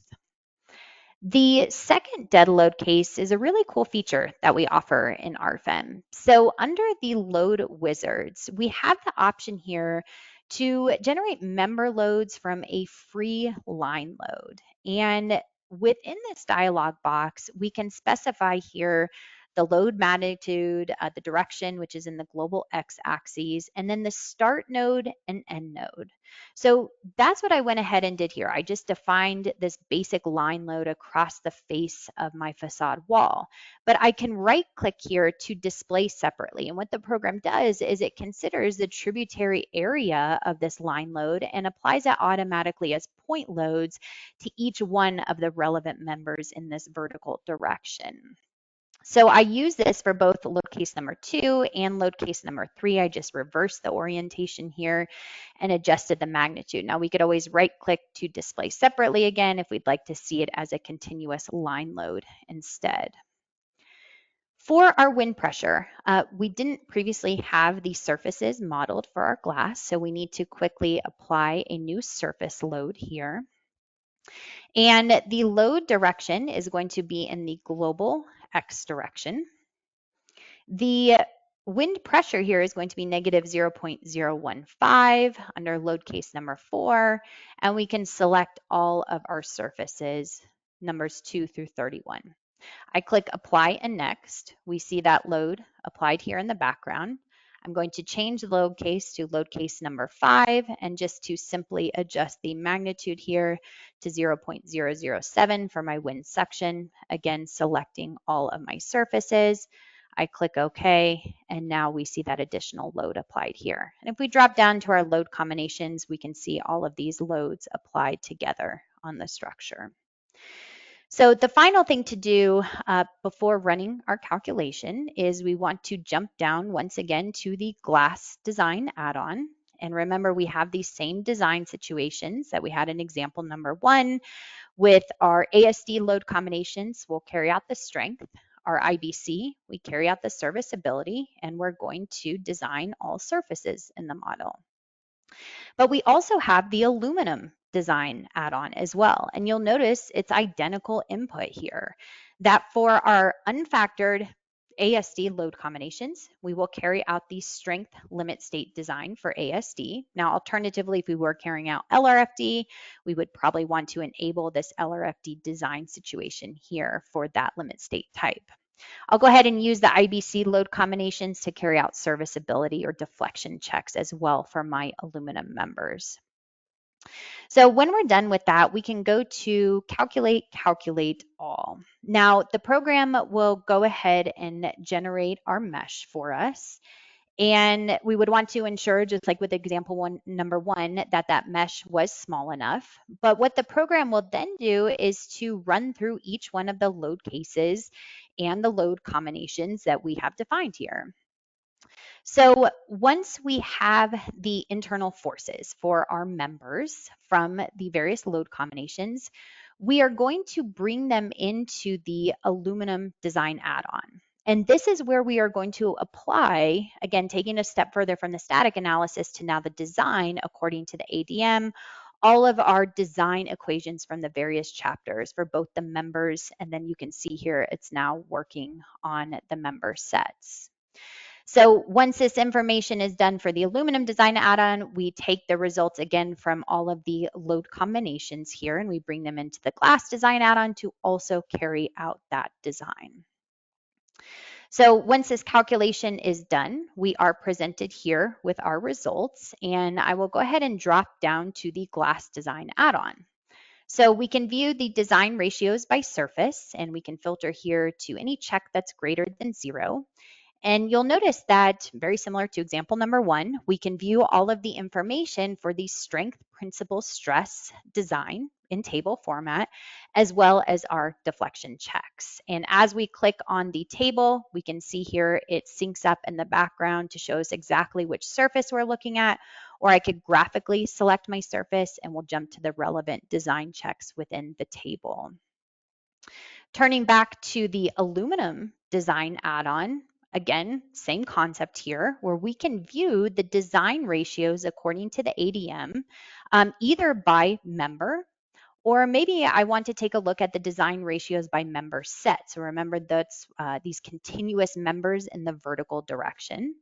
The second dead load case is a really cool feature that we offer in RFEM. So under the load wizards, we have the option here to generate member loads from a free line load. And within this dialog box, we can specify here the load magnitude, the direction, which is in the global x-axis, and then the start node and end node. So that's what I went ahead and did here. I just defined this basic line load across the face of my facade wall, but I can right click here to display separately. And what the program does is it considers the tributary area of this line load and applies that automatically as point loads to each one of the relevant members in this vertical direction. So I use this for both load case number 2 and load case number 3. I just reversed the orientation here and adjusted the magnitude. Now we could always right click to display separately again if we'd like to see it as a continuous line load instead. For our wind pressure, we didn't previously have the surfaces modeled for our glass, so we need to quickly apply a new surface load here. And the load direction is going to be in the global X direction. The wind pressure here is going to be negative 0.015 under load case number 4, and we can select all of our surfaces, numbers 2 through 31. I click apply and next. We see that load applied here in the background. I'm going to change the load case to load case number 5 and just to simply adjust the magnitude here to 0.007 for my wind section. Again, selecting all of my surfaces. I click OK, and now we see that additional load applied here. And if we drop down to our load combinations, we can see all of these loads applied together on the structure. So the final thing to do before running our calculation is we want to jump down once again to the glass design add-on. And remember, we have these same design situations that we had in example number 1 with our ASD load combinations. We'll carry out the strength. Our IBC, we carry out the serviceability, and we're going to design all surfaces in the model. But we also have the aluminum design add-on as well. And you'll notice it's identical input here, that for our unfactored ASD load combinations, we will carry out the strength limit state design for ASD. Now, alternatively, if we were carrying out LRFD, we would probably want to enable this LRFD design situation here for that limit state type. I'll go ahead and use the IBC load combinations to carry out serviceability or deflection checks as well for my aluminum members. So when we're done with that, we can go to calculate all. Now the program will go ahead and generate our mesh for us. And we would want to ensure, just like with example number one, that that mesh was small enough. But what the program will then do is to run through each one of the load cases and the load combinations that we have defined here. So once we have the internal forces for our members from the various load combinations, we are going to bring them into the aluminum design add-on. And this is where we are going to apply, again, taking a step further from the static analysis to now the design according to the ADM, all of our design equations from the various chapters for both the members, and then you can see here it's now working on the member sets. So once this information is done for the aluminum design add-on, we take the results again from all of the load combinations here and we bring them into the glass design add-on to also carry out that design. So once this calculation is done, we are presented here with our results, and I will go ahead and drop down to the glass design add-on. So we can view the design ratios by surface, and we can filter here to any check that's greater than 0. And you'll notice that, very similar to example number one, we can view all of the information for the strength, principal, stress design in table format, as well as our deflection checks. And as we click on the table, we can see here it syncs up in the background to show us exactly which surface we're looking at, or I could graphically select my surface and we'll jump to the relevant design checks within the table. Turning back to the aluminum design add-on, again, same concept here, where we can view the design ratios according to the ADM, either by member, or maybe I want to take a look at the design ratios by member set. So remember that's these continuous members in the vertical direction.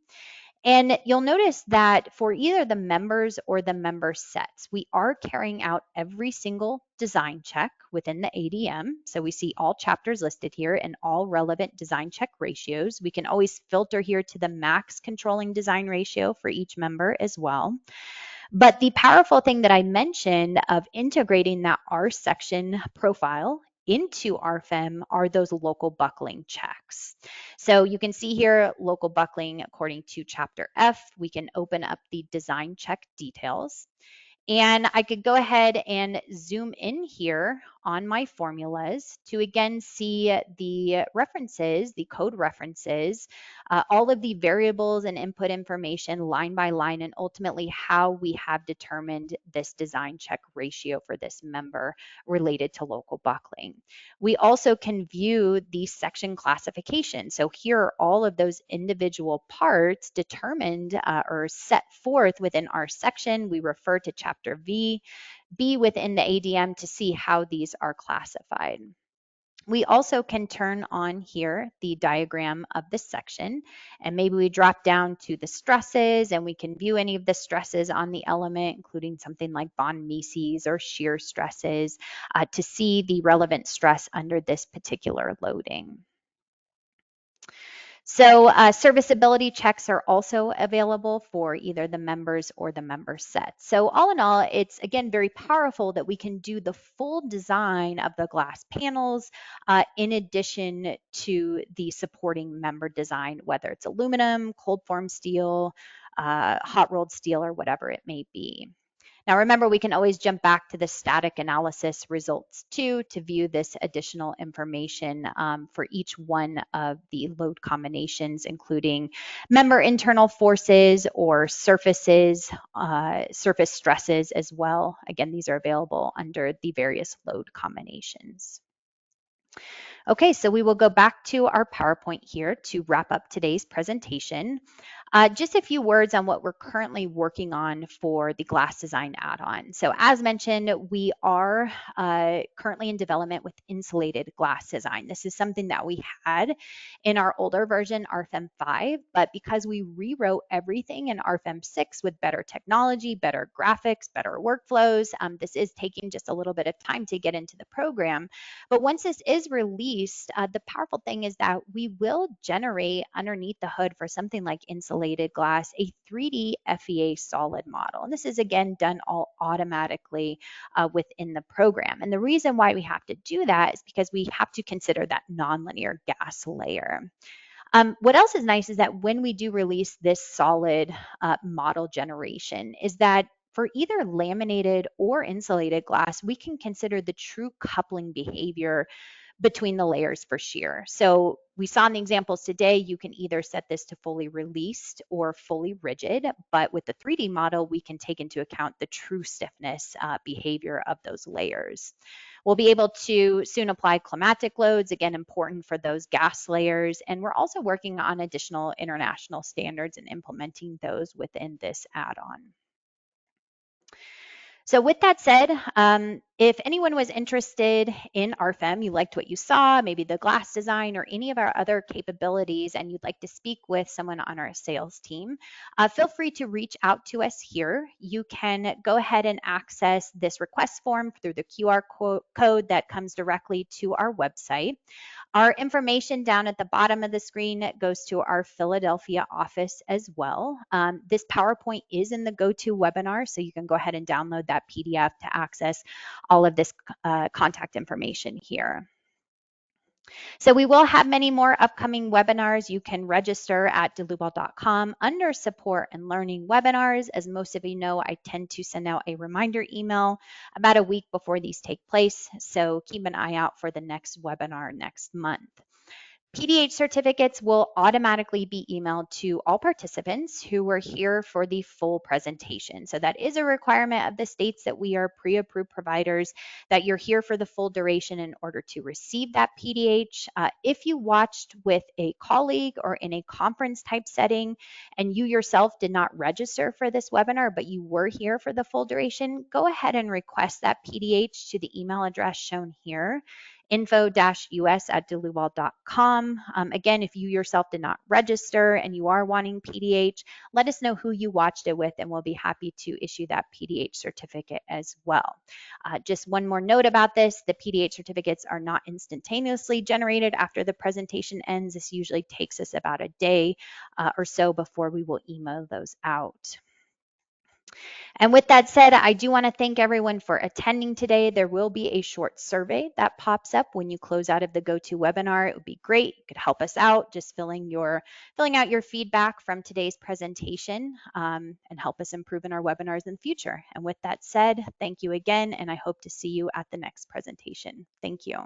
And you'll notice that for either the members or the member sets, we are carrying out every single design check within the ADM. So we see all chapters listed here and all relevant design check ratios. We can always filter here to the max controlling design ratio for each member as well. But the powerful thing that I mentioned of integrating that R section profile into RFEM are those local buckling checks. So you can see here local buckling according to chapter F. We can open up the design check details. And I could go ahead and zoom in here on my formulas to again see the references, the code references, all of the variables and input information line by line, and ultimately how we have determined this design check ratio for this member related to local buckling. We also can view the section classification. So here are all of those individual parts determined or set forth within our section. We refer to chapter B within the ADM to see how these are classified. We also can turn on here the diagram of the section, and maybe we drop down to the stresses and we can view any of the stresses on the element, including something like von Mises or shear stresses, to see the relevant stress under this particular loading. So serviceability checks are also available for either the members or the member set. So all in all, it's again very powerful that we can do the full design of the glass panels in addition to the supporting member design, whether it's aluminum, cold form steel, hot rolled steel, or whatever it may be. Now remember, we can always jump back to the static analysis results too to view this additional information for each one of the load combinations, including member internal forces or surfaces, surface stresses as well. Again, these are available under the various load combinations. Okay, so we will go back to our PowerPoint here to wrap up today's presentation. Just a few words on what we're currently working on for the glass design add-on. So as mentioned, we are currently in development with insulated glass design. This is something that we had in our older version, RFEM 5, but because we rewrote everything in RFEM 6 with better technology, better graphics, better workflows, this is taking just a little bit of time to get into the program. But once this is released, the powerful thing is that we will generate underneath the hood for something like insulated glass, a 3D FEA solid model. And this is again done all automatically within the program. And the reason why we have to do that is because we have to consider that nonlinear gas layer. What else is nice is that when we do release this solid model generation is that for either laminated or insulated glass, we can consider the true coupling behavior between the layers for shear. So we saw in the examples today, you can either set this to fully released or fully rigid, but with the 3D model, we can take into account the true stiffness behavior of those layers. We'll be able to soon apply climatic loads, again, important for those gas layers. And we're also working on additional international standards and implementing those within this add-on. So with that said, if anyone was interested in RFEM, you liked what you saw, maybe the glass design or any of our other capabilities, and you'd like to speak with someone on our sales team, feel free to reach out to us here. You can go ahead and access this request form through the QR code that comes directly to our website. Our information down at the bottom of the screen goes to our Philadelphia office as well. This PowerPoint is in the GoToWebinar, so you can go ahead and download that PDF to access all of this contact information here. So we will have many more upcoming webinars. You can register at delubal.com under support and learning webinars. As most of you know, I tend to send out a reminder email about a week before these take place. So keep an eye out for the next webinar next month. PDH certificates will automatically be emailed to all participants who were here for the full presentation. So that is a requirement of the states that we are pre-approved providers, that you're here for the full duration in order to receive that PDH. If you watched with a colleague or in a conference type setting and you yourself did not register for this webinar, but you were here for the full duration, go ahead and request that PDH to the email address shown here, info-us@delubal.com. Again, if you yourself did not register and you are wanting PDH, let us know who you watched it with and we'll be happy to issue that PDH certificate as well. Just one more note about this, the PDH certificates are not instantaneously generated after the presentation ends. This usually takes us about a day or so before we will email those out. And with that said, I do want to thank everyone for attending today. There will be a short survey that pops up when you close out of the GoToWebinar. It would be great. It could help us out just filling out your feedback from today's presentation and help us improve in our webinars in the future. And with that said, thank you again, and I hope to see you at the next presentation. Thank you.